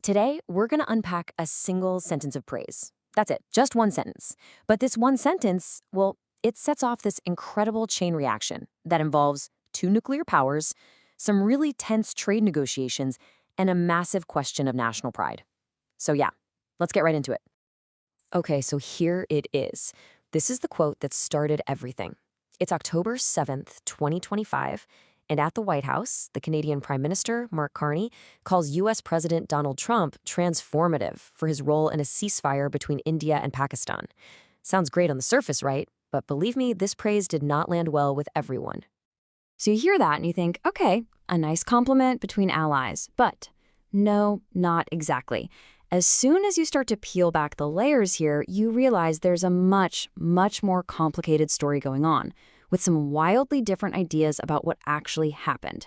Today, we're going to unpack a single sentence of praise. That's it, just one sentence. But this one sentence, well, it sets off this incredible chain reaction that involves two nuclear powers, some really tense trade negotiations, and a massive question of national pride. So yeah, let's get right into it. Okay, so here it is. This is the quote that started everything. It's October 7th, 2025, and at the White House, the Canadian Prime Minister, Mark Carney, calls U.S. President Donald Trump transformative for his role in a ceasefire between India and Pakistan. Sounds great on the surface, right? But believe me, this praise did not land well with everyone. So you hear that and you think, okay, a nice compliment between allies. But no, not exactly. As soon as you start to peel back the layers here, you realize there's a much, much more complicated story going on, with some wildly different ideas about what actually happened.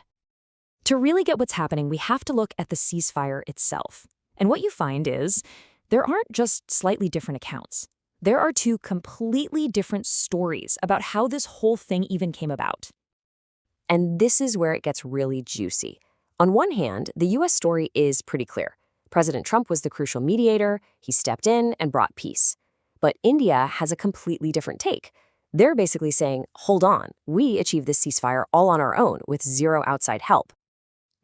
To really get what's happening, we have to look at the ceasefire itself. And what you find is there aren't just slightly different accounts. There are two completely different stories about how this whole thing even came about. And this is where it gets really juicy. On one hand, the U.S. story is pretty clear. President Trump was the crucial mediator, he stepped in and brought peace. But India has a completely different take. They're basically saying, hold on, we achieved this ceasefire all on our own with zero outside help.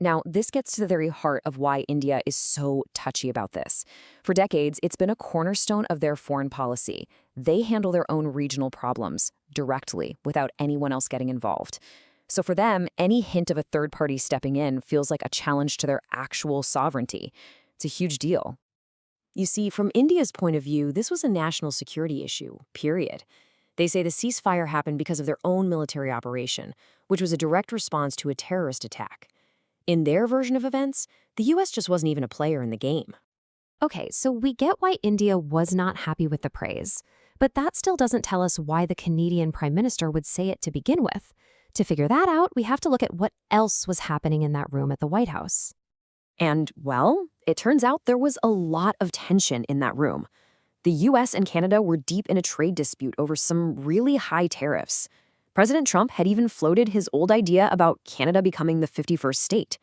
Now, this gets to the very heart of why India is so touchy about this. For decades, it's been a cornerstone of their foreign policy. They handle their own regional problems directly without anyone else getting involved. So for them, any hint of a third party stepping in feels like a challenge to their actual sovereignty. It's a huge deal. You see, from India's point of view, this was a national security issue, period. They say the ceasefire happened because of their own military operation, which was a direct response to a terrorist attack. In their version of events, the U.S. just wasn't even a player in the game. Okay, so we get why India was not happy with the praise, but that still doesn't tell us why the Canadian Prime Minister would say it to begin with. To figure that out, we have to look at what else was happening in that room at the White House. And, well, it turns out there was a lot of tension in that room. The U.S. and Canada were deep in a trade dispute over some really high tariffs. President Trump had even floated his old idea about Canada becoming the 51st state.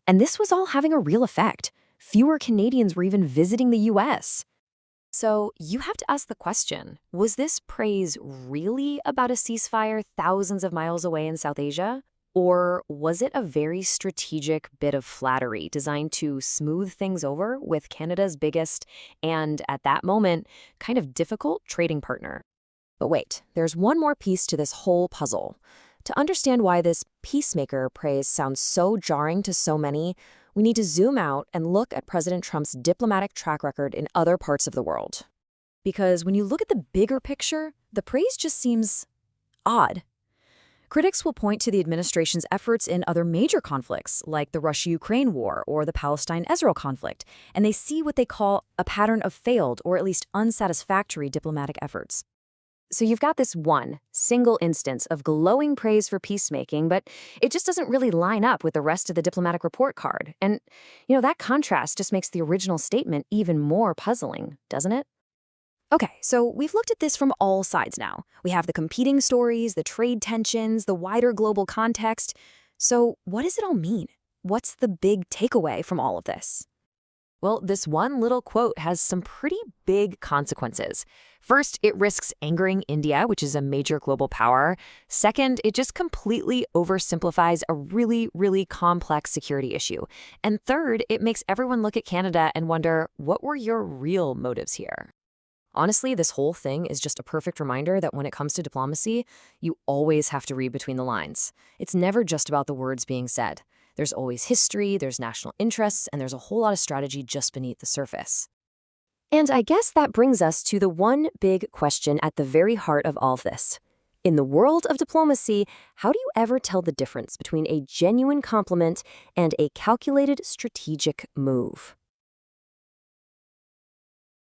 And this was all having a real effect. Fewer Canadians were even visiting the U.S. So you have to ask the question, was this praise really about a ceasefire thousands of miles away in South Asia? Or was it a very strategic bit of flattery designed to smooth things over with Canada's biggest and, at that moment, kind of difficult trading partner? But wait, there's one more piece to this whole puzzle. To understand why this peacemaker praise sounds so jarring to so many, we need to zoom out and look at President Trump's diplomatic track record in other parts of the world. Because when you look at the bigger picture, the praise just seems odd. Critics will point to the administration's efforts in other major conflicts, like the Russia-Ukraine war or the Palestine-Israel conflict, and they see what they call a pattern of failed or at least unsatisfactory diplomatic efforts. So you've got this one single instance of glowing praise for peacemaking, but it just doesn't really line up with the rest of the diplomatic report card. And, that contrast just makes the original statement even more puzzling, doesn't it? Okay, so we've looked at this from all sides now. We have the competing stories, the trade tensions, the wider global context. So what does it all mean? What's the big takeaway from all of this? Well, this one little quote has some pretty big consequences. First, it risks angering India, which is a major global power. Second, it just completely oversimplifies a really, really complex security issue. And third, it makes everyone look at Canada and wonder, what were your real motives here? Honestly, this whole thing is just a perfect reminder that when it comes to diplomacy, you always have to read between the lines. It's never just about the words being said. There's always history, there's national interests, and there's a whole lot of strategy just beneath the surface. And I guess that brings us to the one big question at the very heart of all of this. In the world of diplomacy, how do you ever tell the difference between a genuine compliment and a calculated strategic move?